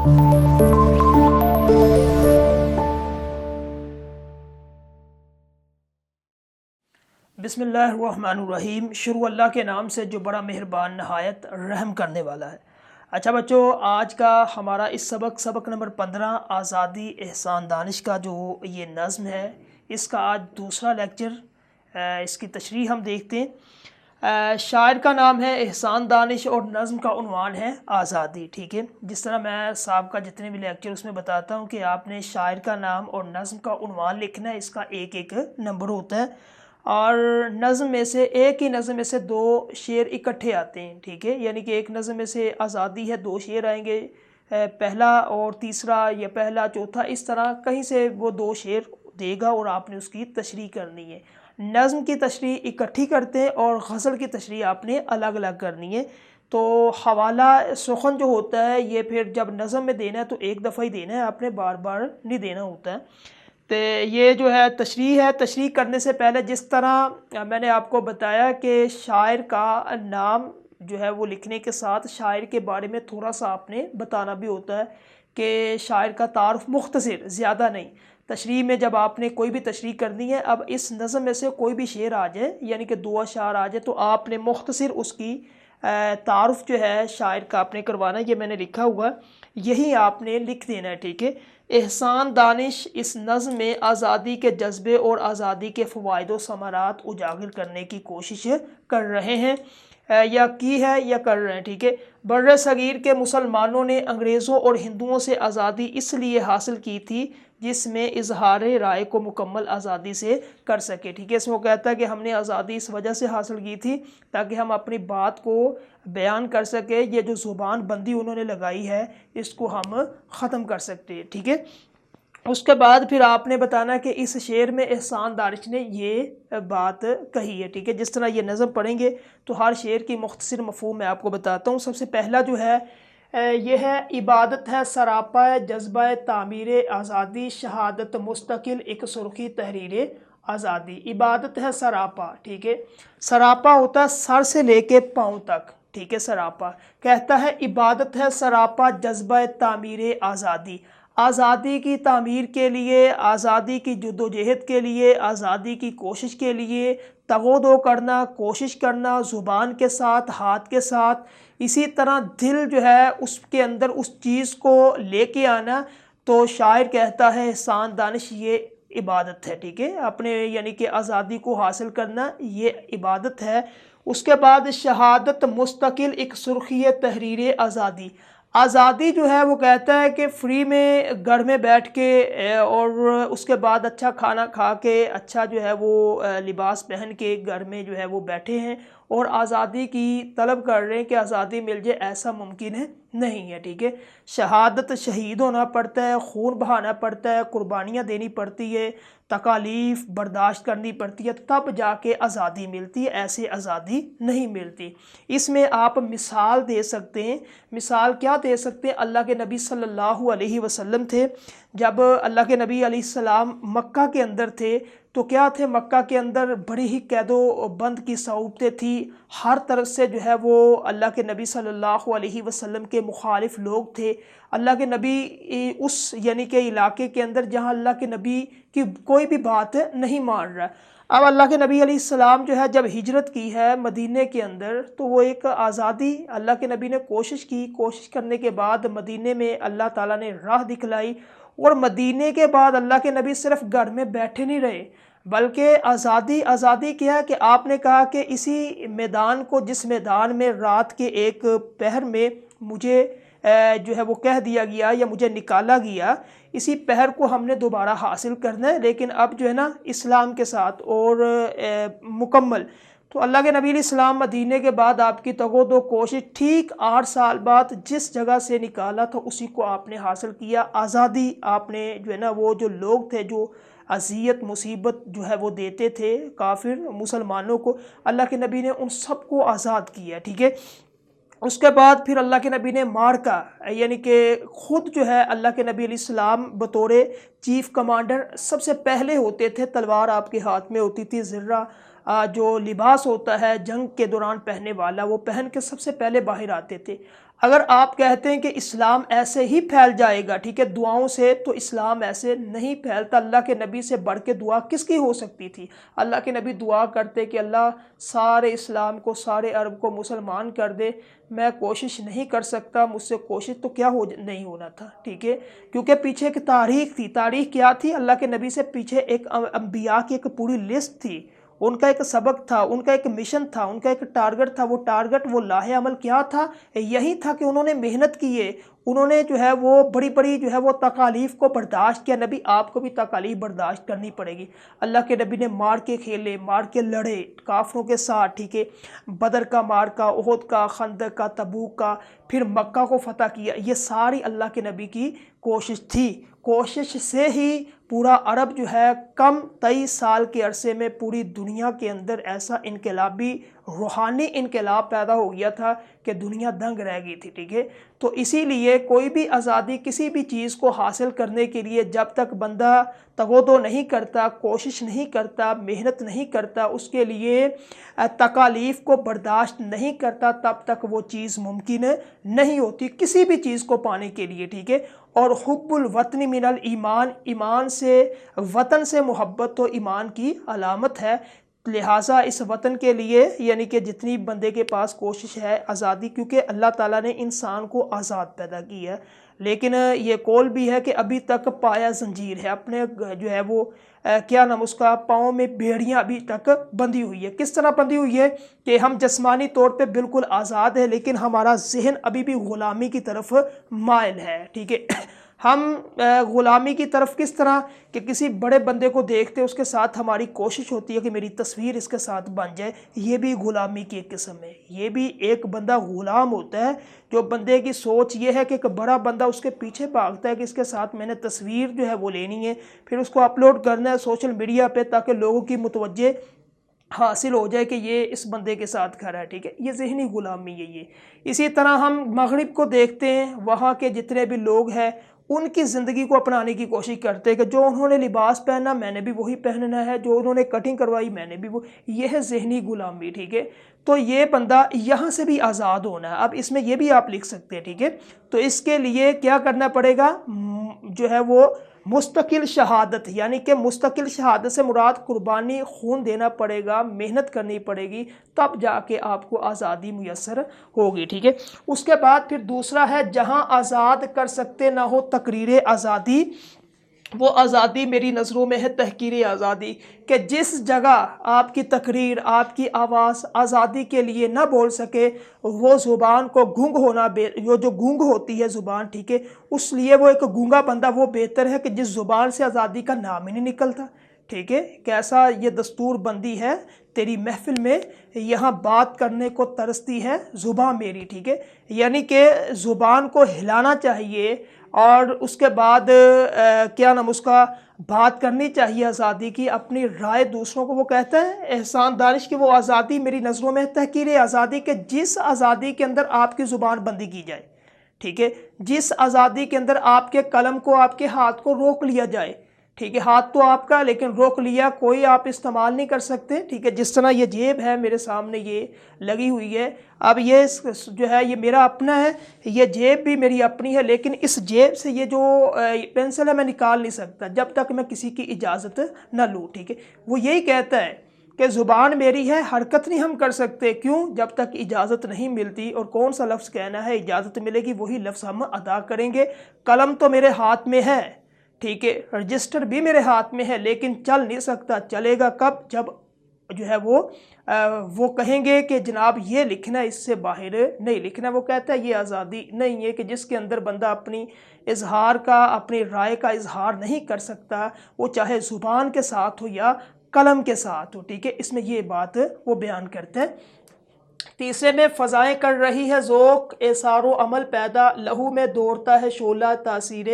بسم اللہ الرحمن الرحیم۔ شروع اللہ کے نام سے جو بڑا مہربان نہایت رحم کرنے والا ہے۔ اچھا بچوں، آج کا ہمارا اس سبق نمبر 15 آزادی احسان دانش کا جو یہ نظم ہے، اس کا آج دوسرا لیکچر، اس کی تشریح ہم دیکھتے ہیں۔ شاعر کا نام ہے احسان دانش اور نظم کا عنوان ہے آزادی، ٹھیک ہے۔ جس طرح میں سابقہ جتنے بھی لیکچر اس میں بتاتا ہوں کہ آپ نے شاعر کا نام اور نظم کا عنوان لکھنا ہے، اس کا ایک ایک نمبر ہوتا ہے، اور نظم میں سے ایک ہی نظم میں سے دو شعر اکٹھے آتے ہیں، ٹھیک ہے۔ یعنی کہ ایک نظم میں سے آزادی ہے، دو شعر آئیں گے، پہلا اور تیسرا یا پہلا چوتھا، اس طرح کہیں سے وہ دو شعر دے گا اور آپ نے اس کی تشریح کرنی ہے۔ نظم کی تشریح اکٹھی کرتے ہیں اور غزل کی تشریح آپ نے الگ الگ کرنی ہے۔ تو حوالہ سخن جو ہوتا ہے یہ پھر جب نظم میں دینا ہے تو ایک دفعہ ہی دینا ہے، آپ نے بار بار نہیں دینا ہوتا ہے۔ تو یہ جو ہے تشریح کرنے سے پہلے جس طرح میں نے آپ کو بتایا کہ شاعر کا نام جو ہے وہ لکھنے کے ساتھ شاعر کے بارے میں تھوڑا سا آپ نے بتانا بھی ہوتا ہے کہ شاعر کا تعارف مختصر، زیادہ نہیں۔ تشریح میں جب آپ نے کوئی بھی تشریح کرنی ہے، اب اس نظم میں سے کوئی بھی شعر آ جائے، یعنی کہ دو اشعار آ جائے، تو آپ نے مختصر اس کی تعارف جو ہے شاعر کا آپ نے کروانا ہے۔ یہ میں نے لکھا ہوا ہے، یہی آپ نے لکھ دینا ہے، ٹھیک ہے۔ احسان دانش اس نظم میں آزادی کے جذبے اور آزادی کے فوائد و ثمرات اجاگر کرنے کی کوشش کر رہے ہیں، یا کی ہے یا کر رہے ہیں، ٹھیک ہے۔ بر صغیر کے مسلمانوں نے انگریزوں اور ہندوؤں سے آزادی اس لیے حاصل کی تھی جس میں اظہار رائے کو مکمل آزادی سے کر سکے، ٹھیک ہے۔ اس میں وہ کہتا ہے کہ ہم نے آزادی اس وجہ سے حاصل کی تھی تاکہ ہم اپنی بات کو بیان کر سکے، یہ جو زبان بندی انہوں نے لگائی ہے اس کو ہم ختم کر سکتے ہیں، ٹھیک ہے۔ اس کے بعد پھر آپ نے بتانا کہ اس شعر میں احسان دانش نے یہ بات کہی ہے، ٹھیک ہے۔ جس طرح یہ نظم پڑھیں گے تو ہر شعر کی مختصر مفہوم میں آپ کو بتاتا ہوں۔ سب سے پہلا جو ہے یہ ہے، عبادت ہے سراپا جذبہ تعمیر آزادی، شہادت مستقل ایک سرخی تحریر آزادی۔ عبادت ہے سراپا، ٹھیک ہے۔ سراپا ہوتا ہے سر سے لے کے پاؤں تک، ٹھیک ہے۔ سراپا کہتا ہے عبادت ہے سراپا جذبہ تعمیر آزادی، آزادی کی تعمیر کے لیے، آزادی کی جدوجہد کے لیے، آزادی کی کوشش کے لیے تگ و دو کرنا، کوشش کرنا، زبان کے ساتھ، ہاتھ کے ساتھ، اسی طرح دل جو ہے اس کے اندر اس چیز کو لے کے آنا۔ تو شاعر کہتا ہے احسان دانش یہ عبادت ہے، ٹھیک ہے۔ اپنے یعنی کہ آزادی کو حاصل کرنا یہ عبادت ہے۔ اس کے بعد شہادت مستقل ایک سرخی تحریر آزادی، آزادی جو ہے وہ کہتا ہے کہ فری میں گھر میں بیٹھ کے اور اس کے بعد اچھا کھانا کھا کے، اچھا جو ہے وہ لباس پہن کے گھر میں جو ہے وہ بیٹھے ہیں اور آزادی کی طلب کر رہے ہیں کہ آزادی مل جائے، ایسا ممکن ہے نہیں ہے، ٹھیک ہے۔ شہادت شہید ہونا پڑتا ہے، خون بہانا پڑتا ہے، قربانیاں دینی پڑتی ہے، تکالیف برداشت کرنی پڑتی ہے، تب جا کے آزادی ملتی ہے، ایسے آزادی نہیں ملتی۔ اس میں آپ مثال دے سکتے ہیں۔ مثال کیا دے سکتے ہیں؟ اللہ کے نبی صلی اللہ علیہ وسلم تھے، جب اللہ کے نبی علیہ السلام مکہ کے اندر تھے تو کیا تھے؟ مکہ کے اندر بڑی ہی قید و بند کی صعوبتیں تھیں، ہر طرف سے جو ہے وہ اللہ کے نبی صلی اللہ علیہ وسلم کے مخالف لوگ تھے۔ اللہ کے نبی اس یعنی کہ علاقے کے اندر جہاں اللہ کے نبی کی کوئی بھی بات نہیں مان رہا۔ اب اللہ کے نبی علیہ السلام جو ہے جب ہجرت کی ہے مدینے کے اندر تو وہ ایک آزادی اللہ کے نبی نے کوشش کی، کوشش کرنے کے بعد مدینے میں اللہ تعالیٰ نے راہ دکھلائی، اور مدینے کے بعد اللہ کے نبی صرف گھر میں بیٹھے نہیں رہے بلکہ آزادی کیا ہے کہ آپ نے کہا کہ اسی میدان کو، جس میدان میں رات کے ایک پہر میں مجھے جو ہے وہ کہہ دیا گیا یا مجھے نکالا گیا، اسی پہر کو ہم نے دوبارہ حاصل کرنا ہے، لیکن اب جو ہے نا اسلام کے ساتھ اور مکمل۔ تو اللہ کے نبی علیہ السلام مدینے کے بعد آپ کی تگ و دو کوشش، ٹھیک 8 سال بعد جس جگہ سے نکالا تھا اسی کو آپ نے حاصل کیا، آزادی آپ نے جو ہے نا، وہ جو لوگ تھے جو اذیت مصیبت جو ہے وہ دیتے تھے کافر مسلمانوں کو، اللہ کے نبی نے ان سب کو آزاد کیا، ٹھیک ہے۔ اس کے بعد پھر اللہ کے نبی نے مارکا یعنی کہ خود جو ہے اللہ کے نبی علیہ السلام بطور چیف کمانڈر سب سے پہلے ہوتے تھے، تلوار آپ کے ہاتھ میں ہوتی تھی، زرہ جو لباس ہوتا ہے جنگ کے دوران پہننے والا وہ پہن کے سب سے پہلے باہر آتے تھے۔ اگر آپ کہتے ہیں کہ اسلام ایسے ہی پھیل جائے گا ٹھیک ہے دعاؤں سے، تو اسلام ایسے نہیں پھیلتا۔ اللہ کے نبی سے بڑھ کے دعا کس کی ہو سکتی تھی؟ اللہ کے نبی دعا کرتے کہ اللہ سارے اسلام کو، سارے عرب کو مسلمان کر دے۔ میں کوشش نہیں کر سکتا، مجھ سے کوشش تو کیا نہیں ہونا تھا ٹھیک ہے، کیونکہ پیچھے ایک تاریخ تھی۔ تاریخ کیا تھی؟ اللہ کے نبی سے پیچھے ایک انبیاء کی ایک پوری لسٹ تھی، ان کا ایک سبق تھا، ان کا ایک مشن تھا، ان کا ایک ٹارگٹ تھا۔ وہ ٹارگٹ، وہ لاہ عمل کیا تھا؟ یہی تھا کہ انہوں نے محنت کی ہے، انہوں نے جو ہے وہ بڑی بڑی جو ہے وہ تکالیف کو برداشت کیا۔ نبی آپ کو بھی تکالیف برداشت کرنی پڑے گی۔ اللہ کے نبی نے مار کے کھیلے، مار کے لڑے کافروں کے ساتھ ٹھیک ہے، بدر کا مارکا، احد کا، خندق کا، تبوک کا، پھر مکہ کو فتح کیا۔ یہ ساری اللہ کے نبی کی کوشش تھی۔ کوشش سے ہی پورا عرب جو ہے کم 23 سال کے عرصے میں پوری دنیا کے اندر ایسا انقلابی روحانی انقلاب پیدا ہو گیا تھا کہ دنیا دنگ رہ گئی تھی ٹھیک ہے۔ تو اسی لیے کوئی بھی آزادی، کسی بھی چیز کو حاصل کرنے کے لیے جب تک بندہ تگودو نہیں کرتا، کوشش نہیں کرتا، محنت نہیں کرتا، اس کے لیے تکالیف کو برداشت نہیں کرتا، تب تک وہ چیز ممکن نہیں ہوتی کسی بھی چیز کو پانے کے لیے ٹھیک ہے۔ اور حب الوطن من الایمان، ایمان سے، وطن سے محبت تو ایمان کی علامت ہے۔ لہٰذا اس وطن کے لیے یعنی کہ جتنی بندے کے پاس کوشش ہے آزادی، کیونکہ اللہ تعالیٰ نے انسان کو آزاد پیدا کی ہے، لیکن یہ قول بھی ہے کہ ابھی تک پایا زنجیر ہے، اپنے جو ہے وہ کیا نام اس کا، پاؤں میں بیڑیاں ابھی تک بندھی ہوئی ہے۔ کس طرح بندھی ہوئی ہے کہ ہم جسمانی طور پہ بالکل آزاد ہیں، لیکن ہمارا ذہن ابھی بھی غلامی کی طرف مائل ہے ٹھیک ہے۔ ہم غلامی کی طرف کس طرح کہ کسی بڑے بندے کو دیکھتے اس کے ساتھ ہماری کوشش ہوتی ہے کہ میری تصویر اس کے ساتھ بن جائے، یہ بھی غلامی کی ایک قسم ہے۔ یہ بھی ایک بندہ غلام ہوتا ہے، جو بندے کی سوچ یہ ہے کہ ایک بڑا بندہ اس کے پیچھے بھاگتا ہے کہ اس کے ساتھ میں نے تصویر جو ہے وہ لینی ہے، پھر اس کو اپلوڈ کرنا ہے سوشل میڈیا پہ تاکہ لوگوں کی متوجہ حاصل ہو جائے کہ یہ اس بندے کے ساتھ کھڑا ہے ٹھیک ہے۔ یہ ذہنی غلامی ہے یہ۔ اسی طرح ہم مغرب کو دیکھتے ہیں، وہاں کے جتنے بھی لوگ ہیں ان کی زندگی کو اپنانے کی کوشش کرتے ہیں کہ جو انہوں نے لباس پہنا میں نے بھی وہی پہننا ہے، جو انہوں نے کٹنگ کروائی میں نے بھی وہ، یہ ہے ذہنی غلامی ٹھیک ہے۔ تو یہ بندہ یہاں سے بھی آزاد ہونا ہے۔ اب اس میں یہ بھی آپ لکھ سکتے ہیں ٹھیک ہے۔ تو اس کے لیے کیا کرنا پڑے گا؟ جو ہے وہ مستقل شہادت، یعنی کہ مستقل شہادت سے مراد قربانی، خون دینا پڑے گا، محنت کرنی پڑے گی، تب جا کے آپ کو آزادی میسر ہوگی ٹھیک ہے۔ اس کے بعد پھر دوسرا ہے جہاں آزاد کر سکتے نہ ہو تقریر آزادی، وہ آزادی میری نظروں میں ہے تحقیر آزادی، کہ جس جگہ آپ کی تقریر، آپ کی آواز آزادی کے لیے نہ بول سکے، وہ زبان کو گونگ ہونا، وہ جو گونگ ہوتی ہے زبان ٹھیک ہے، اس لیے وہ ایک گونگا بندہ وہ بہتر ہے کہ جس زبان سے آزادی کا نام ہی نہیں نکلتا ٹھیک ہے۔ کیسا یہ دستور بندی ہے تیری محفل میں، یہاں بات کرنے کو ترستی ہے زبان میری ٹھیک ہے، یعنی کہ زبان کو ہلانا چاہیے، اور اس کے بعد کیا نام اس کا، بات کرنی چاہیے آزادی کی، اپنی رائے دوسروں کو۔ وہ کہتا ہے احسان دانش کہ وہ آزادی میری نظروں میں تحقیر آزادی، کہ جس آزادی کے اندر آپ کی زبان بندی کی جائے ٹھیک ہے، جس آزادی کے اندر آپ کے قلم کو، آپ کے ہاتھ کو روک لیا جائے ٹھیک ہے، ہاتھ تو آپ کا لیکن روک لیا، کوئی آپ استعمال نہیں کر سکتے ٹھیک ہے۔ جس طرح یہ جیب ہے میرے سامنے یہ لگی ہوئی ہے، اب یہ جو ہے یہ میرا اپنا ہے، یہ جیب بھی میری اپنی ہے، لیکن اس جیب سے یہ جو پینسل ہے میں نکال نہیں سکتا جب تک میں کسی کی اجازت نہ لوں ٹھیک ہے۔ وہ یہی کہتا ہے کہ زبان میری ہے، حرکت نہیں ہم کر سکتے، کیوں؟ جب تک اجازت نہیں ملتی، اور کون سا لفظ کہنا ہے، اجازت ملے گی وہی لفظ ہم ادا کریں گے۔ قلم تو میرے ہاتھ میں ہے ٹھیک ہے، رجسٹر بھی میرے ہاتھ میں ہے، لیکن چل نہیں سکتا۔ چلے گا کب؟ جب جو ہے وہ کہیں گے کہ جناب یہ لکھنا، اس سے باہر نہیں لکھنا۔ وہ کہتا ہے یہ آزادی نہیں ہے کہ جس کے اندر بندہ اپنی اظہار کا، اپنی رائے کا اظہار نہیں کر سکتا، وہ چاہے زبان کے ساتھ ہو یا قلم کے ساتھ ہو ٹھیک ہے۔ اس میں یہ بات وہ بیان کرتے ہیں۔ تیسرے میں فضائیں کر رہی ہے ذوق اثار و عمل پیدا، لہو میں دوڑتا ہے شعلہ تاثیر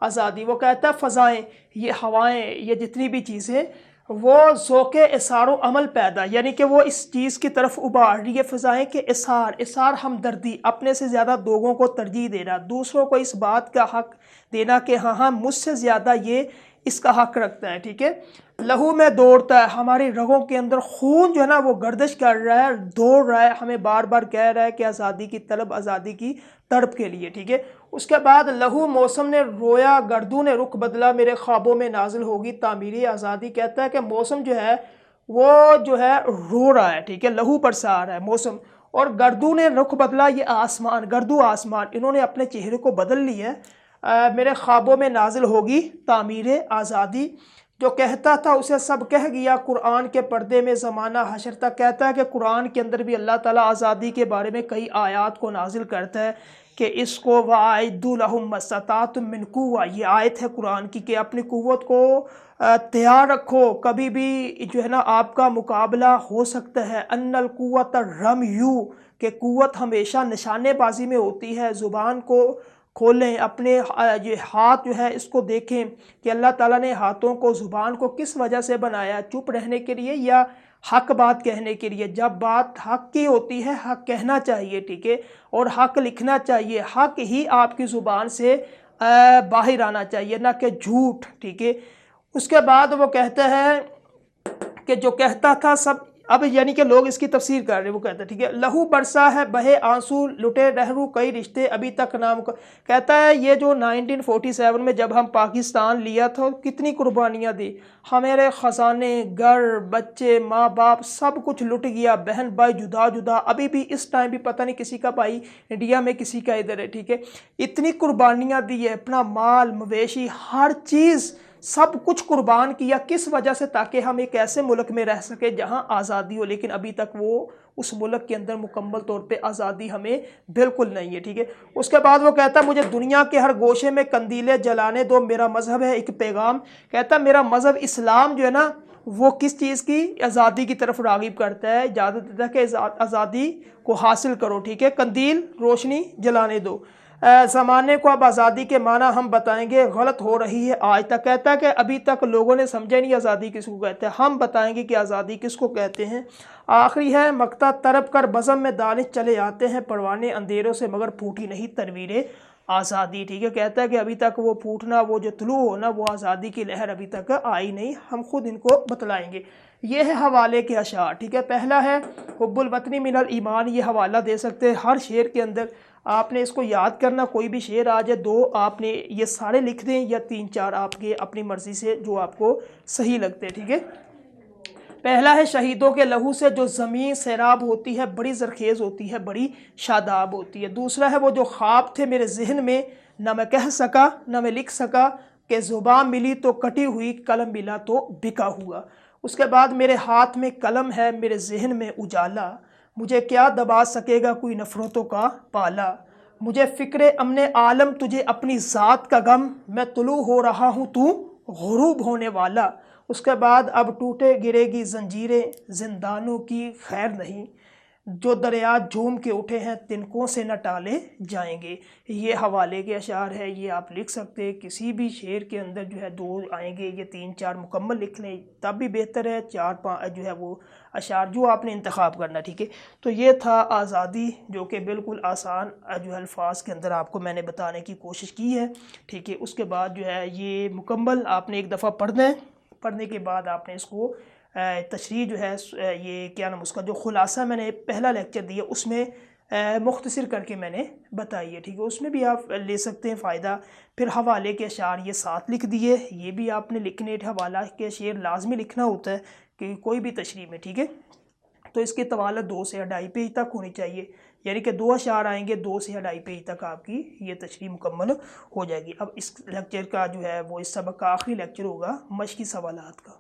آزادی۔ وہ کہتا ہے فضائیں، یہ ہوائیں، یہ جتنی بھی چیزیں، وہ ذوق اثار و عمل پیدا، یعنی کہ وہ اس چیز کی طرف ابھار رہی ہے۔ فضائیں کے اثار ہمدردی، اپنے سے زیادہ لوگوں کو ترجیح دینا، دوسروں کو اس بات کا حق دینا کہ ہاں مجھ سے زیادہ یہ اس کا حق رکھتا ہے ٹھیک ہے۔ لہو میں دوڑتا ہے، ہماری رگوں کے اندر خون جو ہے نا وہ گردش کر رہا ہے، دوڑ رہا ہے، ہمیں بار بار کہہ رہا ہے کہ آزادی کی طلب، آزادی کی تڑپ کے لیے، ٹھیک ہے۔ اس کے بعد لہو موسم نے رویا، گردوں نے رخ بدلا، میرے خوابوں میں نازل ہوگی تعمیری آزادی۔ کہتا ہے کہ موسم جو ہے وہ جو ہے رو رہا ہے، ٹھیک ہے، لہو برسا آ رہا ہے موسم، اور گردوں نے رخ بدلا، یہ آسمان، گردو آسمان، انہوں نے اپنے چہرے کو بدل لیا ہے۔ میرے خوابوں میں نازل ہوگی تعمیر آزادی، جو کہتا تھا اسے سب کہہ گیا، قرآن کے پردے میں زمانہ حشر تک۔ کہتا ہے کہ قرآن کے اندر بھی اللہ تعالیٰ آزادی کے بارے میں کئی آیات کو نازل کرتا ہے کہ اس کو وَأَعِدُّوا لَهُم مَّا اسْتَطَعْتُم مِّن قُوَّةٍ، یہ آیت ہے قرآن کی کہ اپنی قوت کو تیار رکھو، کبھی بھی جو ہے نا آپ کا مقابلہ ہو سکتا ہے۔ ان القوت الرمی، کہ قوت ہمیشہ نشانے بازی میں ہوتی ہے۔ زبان کو کھولیں، اپنے یہ ہاتھ جو ہے اس کو دیکھیں کہ اللہ تعالیٰ نے ہاتھوں کو، زبان کو کس وجہ سے بنایا، چپ رہنے کے لیے یا حق بات کہنے کے لیے؟ جب بات حق کی ہوتی ہے حق کہنا چاہیے، ٹھیک ہے، اور حق لکھنا چاہیے، حق ہی آپ کی زبان سے باہر آنا چاہیے، نہ کہ جھوٹ، ٹھیک ہے۔ اس کے بعد وہ کہتا ہے کہ جو کہتا تھا سب، اب یعنی کہ لوگ اس کی تفسیر کر رہے ہیں، وہ کہتا ہے ٹھیک ہے، لہو برسا ہے بہے آنسو، لٹے رہرو کئی رشتے ابھی تک نام کا۔ کہتا ہے یہ جو 1947 میں جب ہم پاکستان لیا تھا کتنی قربانیاں دی، ہمارے خزانے، گھر، بچے، ماں باپ سب کچھ لٹ گیا، بہن بھائی جدا جدا، ابھی بھی اس ٹائم بھی پتہ نہیں کسی کا بھائی انڈیا میں کسی کا ادھر ہے، ٹھیک ہے۔ اتنی قربانیاں دی ہے، اپنا مال مویشی ہر چیز سب کچھ قربان کیا، کس وجہ سے؟ تاکہ ہم ایک ایسے ملک میں رہ سکے جہاں آزادی ہو، لیکن ابھی تک وہ اس ملک کے اندر مکمل طور پہ آزادی ہمیں بالکل نہیں ہے، ٹھیک ہے۔ اس کے بعد وہ کہتا ہے مجھے دنیا کے ہر گوشے میں قندیلیں جلانے دو، میرا مذہب ہے ایک پیغام۔ کہتا ہے میرا مذہب اسلام جو ہے نا وہ کس چیز کی؟ آزادی کی طرف راغب کرتا ہے، اجازت دیتا ہے کہ آزادی کو حاصل کرو، ٹھیک ہے، قندیل روشنی جلانے دو۔ زمانے کو اب آزادی کے معنی ہم بتائیں گے، غلط ہو رہی ہے آج تک۔ کہتا ہے کہ ابھی تک لوگوں نے سمجھا نہیں آزادی کس کو کہتے ہیں، ہم بتائیں گے کہ آزادی کس کو کہتے ہیں۔ آخری ہے مقطع، طرب کر بزم میں دانش چلے آتے ہیں پروانے اندھیروں سے، مگر پھوٹی نہیں تنویر آزادی، ٹھیک ہے۔ کہتا ہے کہ ابھی تک وہ پھوٹنا، وہ جو طلوع ہونا، وہ آزادی کی لہر ابھی تک آئی نہیں، ہم خود ان کو بتلائیں گے۔ یہ ہے حوالے کے اشعار، ٹھیک ہے۔ پہلا ہے حب الوطنی من الایمان، یہ حوالہ دے سکتے ہیں ہر شعر کے اندر، آپ نے اس کو یاد کرنا، کوئی بھی شعر آ جائے، دو آپ نے یہ سارے لکھ دیں یا تین چار آپ کے اپنی مرضی سے جو آپ کو صحیح لگتے، ٹھیک ہے۔ پہلا ہے شہیدوں کے لہو سے جو زمین سیراب ہوتی ہے، بڑی زرخیز ہوتی ہے، بڑی شاداب ہوتی ہے۔ دوسرا ہے وہ جو خواب تھے میرے ذہن میں، نہ میں کہہ سکا نہ میں لکھ سکا، کہ زبان ملی تو کٹی ہوئی، قلم ملا تو بکا ہوا۔ اس کے بعد میرے ہاتھ میں قلم ہے، میرے ذہن میں اجالا، مجھے کیا دبا سکے گا کوئی نفرتوں کا پالا، مجھے فکر امن عالم تجھے اپنی ذات کا غم، میں طلوع ہو رہا ہوں تو غروب ہونے والا۔ اس کے بعد اب ٹوٹے گرے گی زنجیریں زندانوں کی خیر نہیں، جو دریا جھوم کے اٹھے ہیں تنکوں سے نہ ٹالے جائیں گے۔ یہ حوالے کے اشعار ہے، یہ آپ لکھ سکتے ہیں، کسی بھی شعر کے اندر جو ہے دو آئیں گے، یہ تین چار مکمل لکھ لیں تب بھی بہتر ہے، چار پانچ جو ہے وہ اشعار جو آپ نے انتخاب کرنا، ٹھیک ہے۔ تو یہ تھا آزادی، جو کہ بالکل آسان جو ہے الفاظ کے اندر آپ کو میں نے بتانے کی کوشش کی ہے، ٹھیک ہے۔ اس کے بعد جو ہے یہ مکمل آپ نے ایک دفعہ پڑھنا ہے، پڑھنے کے بعد آپ نے اس کو تشریح جو ہے یہ کیا نام اس کا جو خلاصہ میں نے پہلا لیکچر دیا اس میں مختصر کر کے میں نے بتائی ہے، ٹھیک ہے، اس میں بھی آپ لے سکتے ہیں فائدہ۔ پھر حوالے کے اشعار یہ ساتھ لکھ دیے، یہ بھی آپ نے لکھنے، حوالہ کے شعر لازمی لکھنا ہوتا ہے کہ کوئی بھی تشریح میں، ٹھیک ہے۔ تو اس کی طوالت 2 سے 2.5 پیج تک ہونی چاہیے، یعنی کہ 2 اشعار آئیں گے، 2 سے 2.5 پیج تک آپ کی یہ تشریح مکمل ہو جائے گی۔ اب اس لیکچر کا جو ہے وہ اس سبق کا آخری لیکچر ہوگا مشقی سوالات کا۔